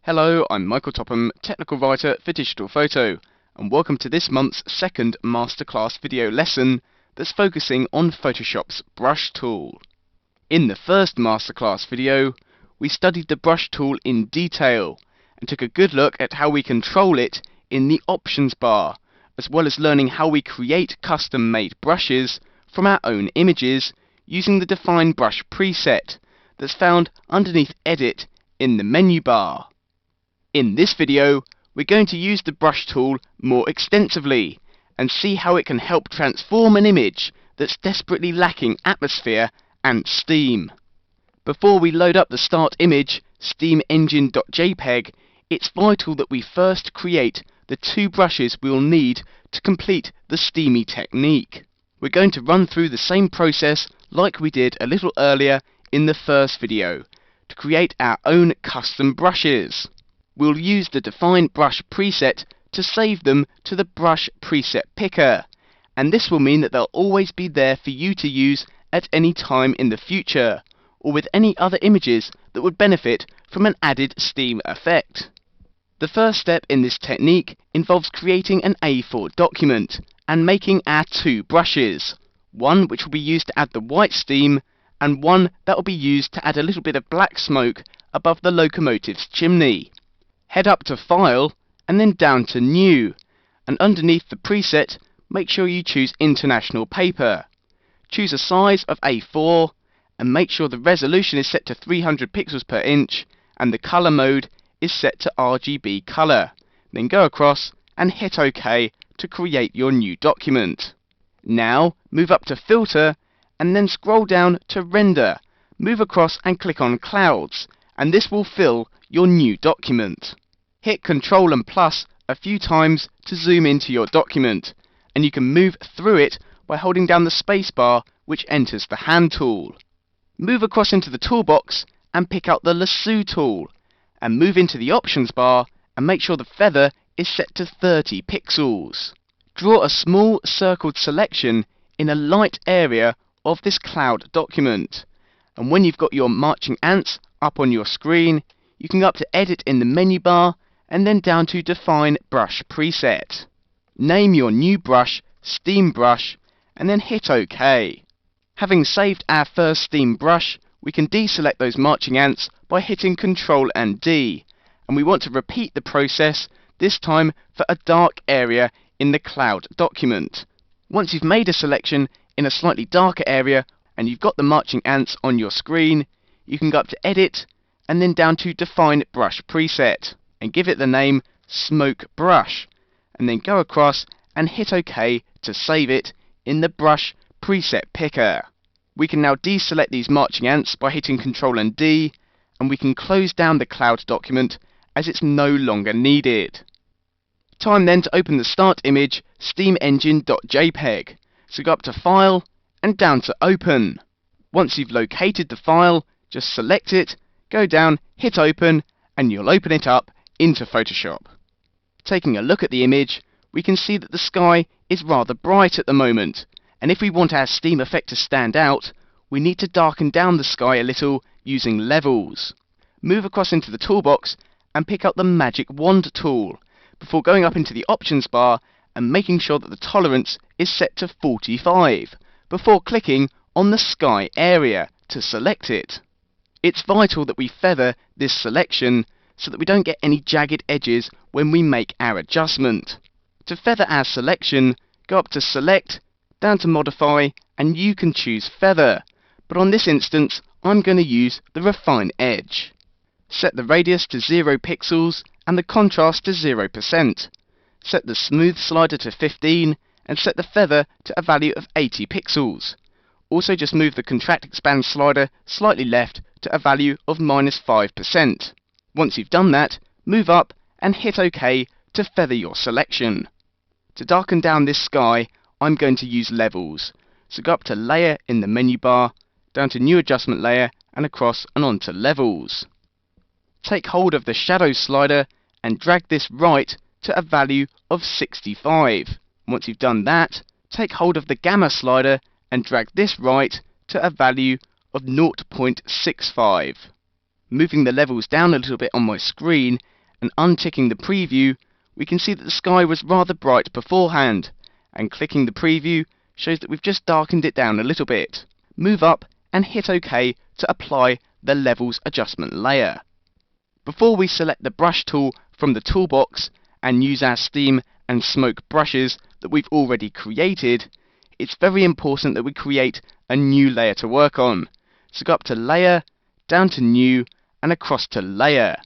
Hello, I'm Michael Topham, technical writer for digital photo, and welcome to this month's second masterclass video lesson that's focusing on Photoshop's brush tool. In the first masterclass video, we studied the brush tool in detail and took a good look at how we control it in the options bar, as well as learning how we create custom-made brushes from our own images using the Define Brush preset that's found underneath Edit in the menu bar. In this video, we're going to use the brush tool more extensively and see how it can help transform an image that's desperately lacking atmosphere and steam. Before we load up the start image, steam-engine.jpg, it's vital that we first create the two brushes we'll need to complete the steamy technique. We're going to run through the same process like we did a little earlier in the first video to create our own custom brushes. We'll use the Define Brush preset to save them to the Brush Preset Picker, and this will mean that they'll always be there for you to use at any time in the future, or with any other images that would benefit from an added steam effect. The first step in this technique involves creating an A4 document and making our two brushes, one which will be used to add the white steam and one that will be used to add a little bit of black smoke above the locomotive's chimney. Head up to File and then down to New, and underneath the preset make sure you choose International Paper. Choose a size of A4 and make sure the resolution is set to 300 pixels per inch and the colour mode is set to RGB colour. Then go across and hit OK to create your new document. Now move up to Filter and then scroll down to Render. Move across and click on Clouds, and this will fill your new document. Hit Ctrl and plus a few times to zoom into your document, and you can move through it by holding down the spacebar, which enters the hand tool. Move across into the toolbox and pick out the lasso tool, and move into the options bar and make sure the feather is set to 30 pixels. Draw a small circled selection in a light area of this cloud document, and when you've got your marching ants up on your screen, you can go up to Edit in the menu bar and then down to Define Brush Preset. Name your new brush Steam Brush and then hit OK. Having saved our first steam brush, we can deselect those marching ants by hitting Ctrl and D, and we want to repeat the process, this time for a dark area in the cloud document. Once you've made a selection in a slightly darker area and you've got the marching ants on your screen, you can go up to Edit and then down to Define Brush Preset and give it the name Smoke Brush, and then go across and hit OK to save it in the Brush Preset Picker. We can now deselect these marching ants by hitting Ctrl and D, and we can close down the cloud document as it's no longer needed. Time then to open the start image steam-engine.jpg. So go up to File and down to Open. Once you've located the file, just select it, go down, hit Open, and you'll open it up into Photoshop. Taking a look at the image, we can see that the sky is rather bright at the moment, and if we want our steam effect to stand out, we need to darken down the sky a little using levels. Move across into the toolbox and pick up the Magic Wand tool, before going up into the options bar and making sure that the tolerance is set to 45, before clicking on the sky area to select it. It's vital that we feather this selection so that we don't get any jagged edges when we make our adjustment. To feather our selection, go up to Select, down to Modify, and you can choose Feather, but on this instance I'm going to use the Refine Edge. Set the radius to 0 pixels and the contrast to 0%. Set the Smooth slider to 15 and set the feather to a value of 80 pixels. Also just move the Contract Expand slider slightly left to a value of -5%. Once you've done that, move up and hit OK to feather your selection. To darken down this sky, I'm going to use levels. So go up to Layer in the menu bar, down to New Adjustment Layer, and across and onto Levels. Take hold of the Shadow slider and drag this right to a value of 65. Once you've done that, take hold of the Gamma slider and drag this right to a value of 0.65. Moving the levels down a little bit on my screen and unticking the preview, we can see that the sky was rather bright beforehand, and clicking the preview shows that we've just darkened it down a little bit. Move up and hit OK to apply the Levels Adjustment layer. Before we select the brush tool from the toolbox and use our steam and smoke brushes that we've already created, it's very important that we create a new layer to work on. So go up to Layer, down to New, and across to Layer.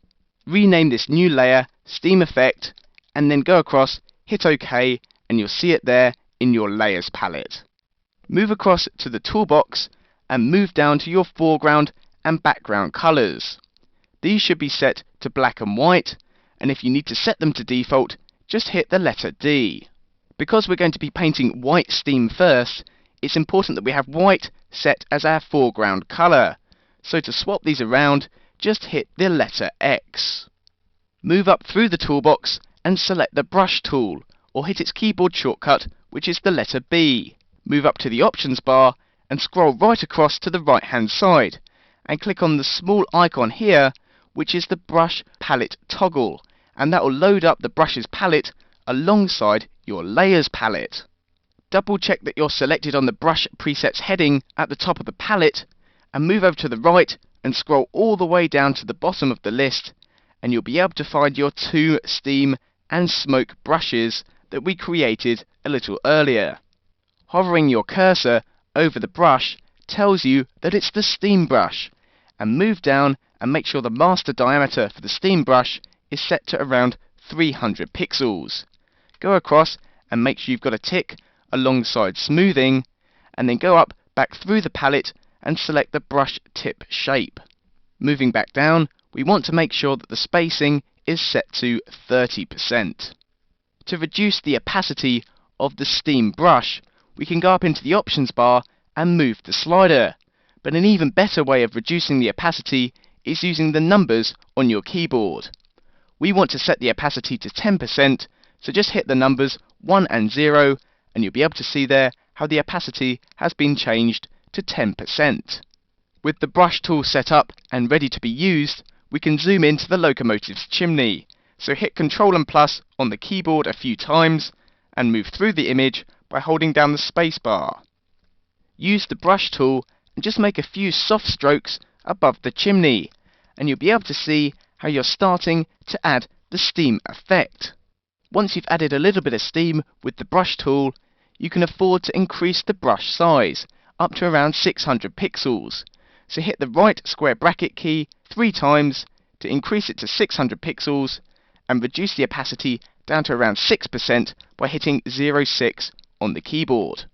Rename this new layer Steam Effect, and then go across, hit OK, and you'll see it there in your Layers palette. Move across to the toolbox and move down to your foreground and background colours. These should be set to black and white, and if you need to set them to default, just hit the letter D. Because we're going to be painting white steam first, it's important that we have white set as our foreground colour. So to swap these around, just hit the letter X. Move up through the toolbox and select the brush tool, or hit its keyboard shortcut, which is the letter B. Move up to the options bar and scroll right across to the right hand side, and click on the small icon here, which is the brush palette toggle, and that will load up the brushes palette alongside your layers palette. Double check that you're selected on the brush presets heading at the top of the palette, and move over to the right and scroll all the way down to the bottom of the list, and you'll be able to find your two steam and smoke brushes that we created a little earlier. Hovering your cursor over the brush tells you that it's the steam brush, and move down and make sure the master diameter for the steam brush is set to around 300 pixels. Go across and make sure you've got a tick alongside smoothing, and then go up back through the palette and select the brush tip shape. Moving back down, we want to make sure that the spacing is set to 30%. To reduce the opacity of the steam brush, we can go up into the options bar and move the slider, but an even better way of reducing the opacity is using the numbers on your keyboard. We want to set the opacity to 10%, so just hit the numbers 1 and 0, and you'll be able to see there how the opacity has been changed to 10%. With the brush tool set up and ready to be used, we can zoom into the locomotive's chimney, so hit Ctrl and plus on the keyboard a few times, and move through the image by holding down the space bar. Use the brush tool and just make a few soft strokes above the chimney, and you'll be able to see how you're starting to add the steam effect. Once you've added a little bit of steam with the brush tool, you can afford to increase the brush size up to around 600 pixels. So hit the right square bracket key 3 times to increase it to 600 pixels, and reduce the opacity down to around 6% by hitting 0.6 on the keyboard.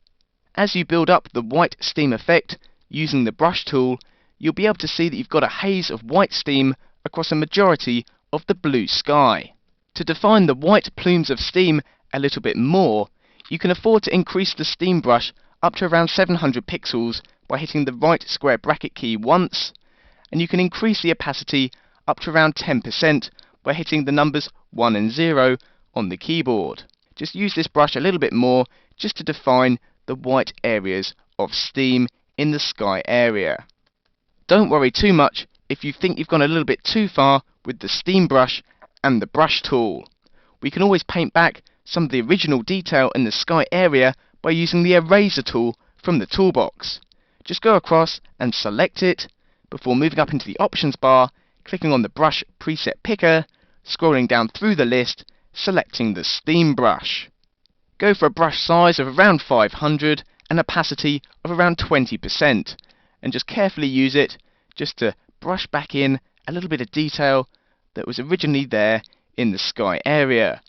As you build up the white steam effect using the brush tool, you'll be able to see that you've got a haze of white steam across a majority of the blue sky. To define the white plumes of steam a little bit more, you can afford to increase the steam brush up to around 700 pixels by hitting the right square bracket key once, and you can increase the opacity up to around 10% by hitting the numbers 1 and 0 on the keyboard. Just use this brush a little bit more just to define the white areas of steam in the sky area. Don't worry too much if you think you've gone a little bit too far with the steam brush and the brush tool. We can always paint back some of the original detail in the sky area by using the eraser tool from the toolbox. Just go across and select it before moving up into the options bar, clicking on the brush preset picker, scrolling down through the list, selecting the steam brush. Go for a brush size of around 500 and opacity of around 20%, and just carefully use it just to brush back in a little bit of detail that was originally there in the sky area.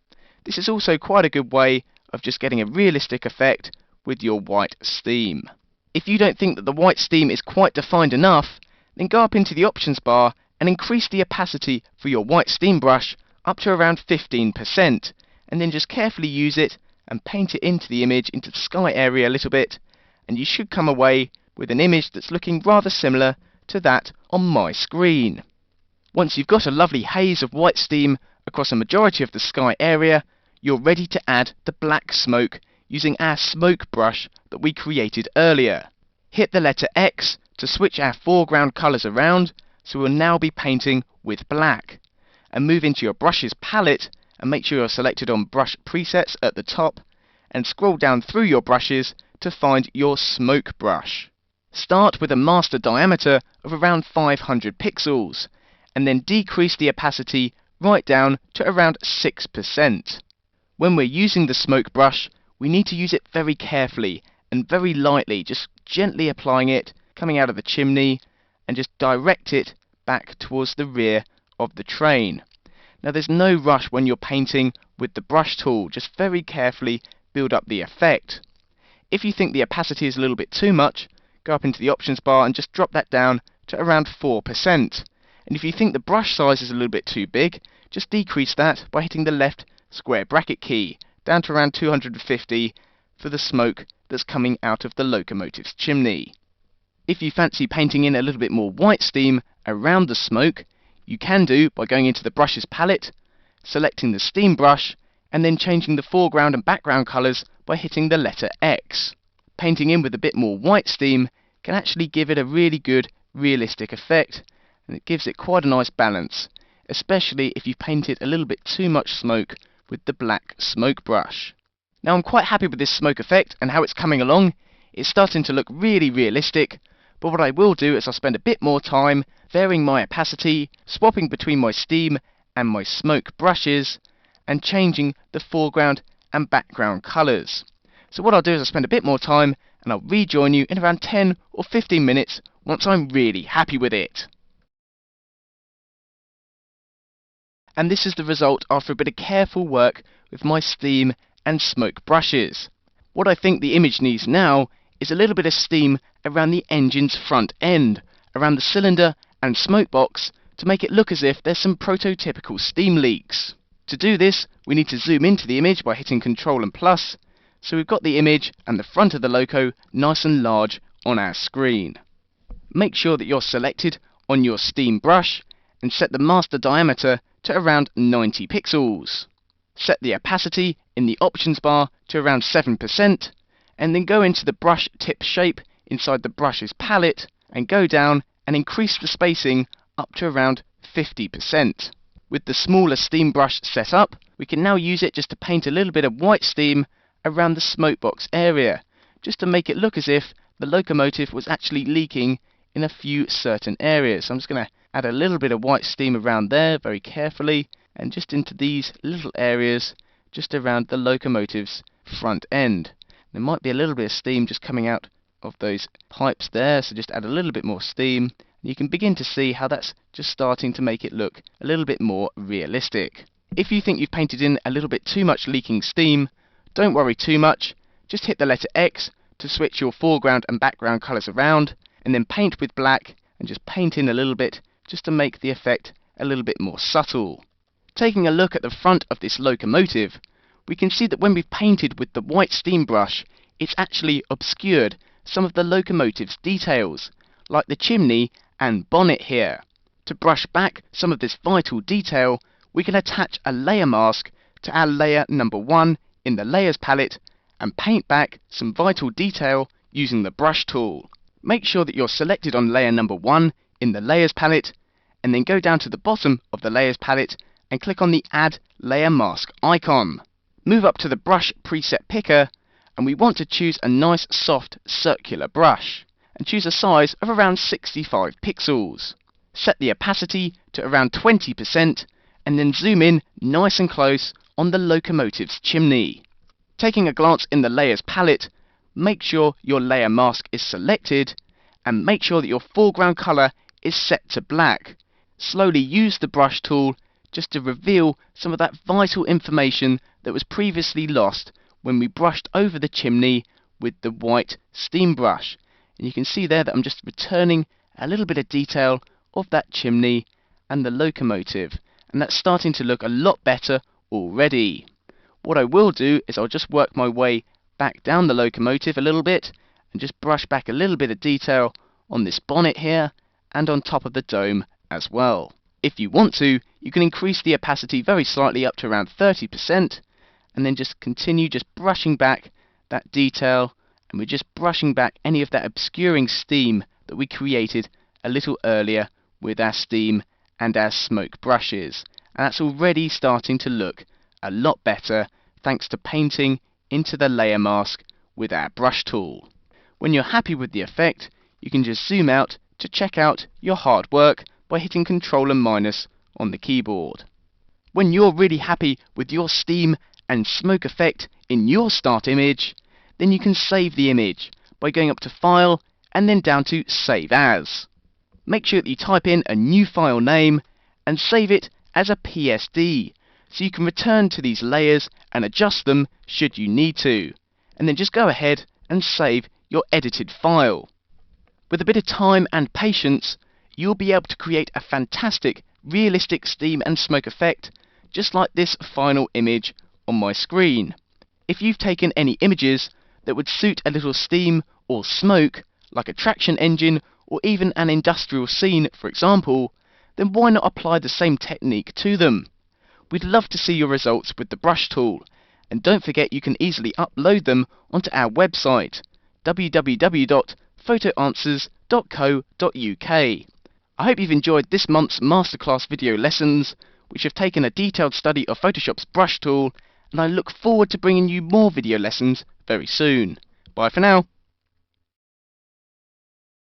This is also quite a good way of just getting a realistic effect with your white steam. If you don't think that the white steam is quite defined enough, then go up into the options bar and increase the opacity for your white steam brush up to around 15%, and then just carefully use it and paint it into the image, into the sky area a little bit, and you should come away with an image that's looking rather similar to that on my screen. Once you've got a lovely haze of white steam across a majority of the sky area, you're ready to add the black smoke using our smoke brush that we created earlier. Hit the letter X to switch our foreground colours around, so we'll now be painting with black. and move into your brushes palette and make sure you're selected on brush presets at the top, and scroll down through your brushes to find your smoke brush. Start with a master diameter of around 500 pixels, and then decrease the opacity right down to around 6%. When we're using the smoke brush, we need to use it very carefully and very lightly, just gently applying it, coming out of the chimney, and just direct it back towards the rear of the train. Now there's no rush when you're painting with the brush tool, just very carefully build up the effect. If you think the opacity is a little bit too much, go up into the options bar and just drop that down to around 4%. And if you think the brush size is a little bit too big, just decrease that by hitting the left square bracket key, down to around 250 for the smoke that's coming out of the locomotive's chimney. If you fancy painting in a little bit more white steam around the smoke, you can do by going into the brushes palette, selecting the steam brush, and then changing the foreground and background colours by hitting the letter X. Painting in with a bit more white steam can actually give it a really good realistic effect, and it gives it quite a nice balance, especially if you painted a little bit too much smoke with the black smoke brush. Now I'm quite happy with this smoke effect and how it's coming along. It's starting to look really realistic, but what I will do is I'll spend a bit more time varying my opacity, swapping between my steam and my smoke brushes, and changing the foreground and background colours. So what I'll do is I'll spend a bit more time and I'll rejoin you in around 10 or 15 minutes once I'm really happy with it. And this is the result after a bit of careful work with my steam and smoke brushes. What I think the image needs now is a little bit of steam around the engine's front end, around the cylinder and smoke box, to make it look as if there's some prototypical steam leaks. To do this, we need to zoom into the image by hitting Ctrl and plus, so we've got the image and the front of the loco nice and large on our screen. Make sure that you're selected on your steam brush and set the master diameter to around 90 pixels. Set the opacity in the options bar to around 7%, and then go into the brush tip shape inside the brushes palette and go down and increase the spacing up to around 50%. With the smaller steam brush set up, we can now use it just to paint a little bit of white steam around the smoke box area, just to make it look as if the locomotive was actually leaking in a few certain areas. So I'm just going to add a little bit of white steam around there very carefully, and just into these little areas just around the locomotive's front end. There might be a little bit of steam just coming out of those pipes there, so just add a little bit more steam. You can begin to see how that's just starting to make it look a little bit more realistic. If you think you've painted in a little bit too much leaking steam, don't worry too much. Just hit the letter X to switch your foreground and background colours around, and then paint with black and just paint in a little bit just to make the effect a little bit more subtle. Taking a look at the front of this locomotive, we can see that when we've painted with the white steam brush, it's actually obscured some of the locomotive's details, like the chimney and bonnet here. To brush back some of this vital detail, we can attach a layer mask to our layer number 1 in the layers palette and paint back some vital detail using the brush tool. Make sure that you're selected on layer number 1 in the layers palette, and then go down to the bottom of the layers palette and click on the add layer mask icon. Move up to the brush preset picker, and we want to choose a nice soft circular brush, and choose a size of around 65 pixels. Set the opacity to around 20%, and then zoom in nice and close on the locomotive's chimney. Taking a glance in the layers palette, make sure your layer mask is selected, and make sure that your foreground colour is set to black. Slowly use the brush tool just to reveal some of that vital information that was previously lost when we brushed over the chimney with the white steam brush. And you can see there that I'm just returning a little bit of detail of that chimney and the locomotive, and that's starting to look a lot better already. What I will do is I'll just work my way back down the locomotive a little bit and just brush back a little bit of detail on this bonnet here and on top of the dome as well. If you want to, you can increase the opacity very slightly up to around 30%, and then just continue just brushing back that detail, and we're just brushing back any of that obscuring steam that we created a little earlier with our steam and our smoke brushes. and that's already starting to look a lot better thanks to painting into the layer mask with our brush tool. When you're happy with the effect, you can just zoom out to check out your hard work by hitting Ctrl and minus on the keyboard. When you're really happy with your steam and smoke effect in your start image, then you can save the image by going up to File and then down to Save As. Make sure that you type in a new file name and save it as a PSD, so you can return to these layers and adjust them should you need to, and then just go ahead and save your edited file. With a bit of time and patience, you'll be able to create a fantastic realistic steam and smoke effect just like this final image on my screen. If you've taken any images that would suit a little steam or smoke, like a traction engine or even an industrial scene for example, then why not apply the same technique to them? We'd love to see your results with the brush tool, and don't forget you can easily upload them onto our website www.photoanswers.co.uk. I hope you've enjoyed this month's masterclass video lessons, which have taken a detailed study of Photoshop's brush tool, and I look forward to bringing you more video lessons very soon. Bye for now.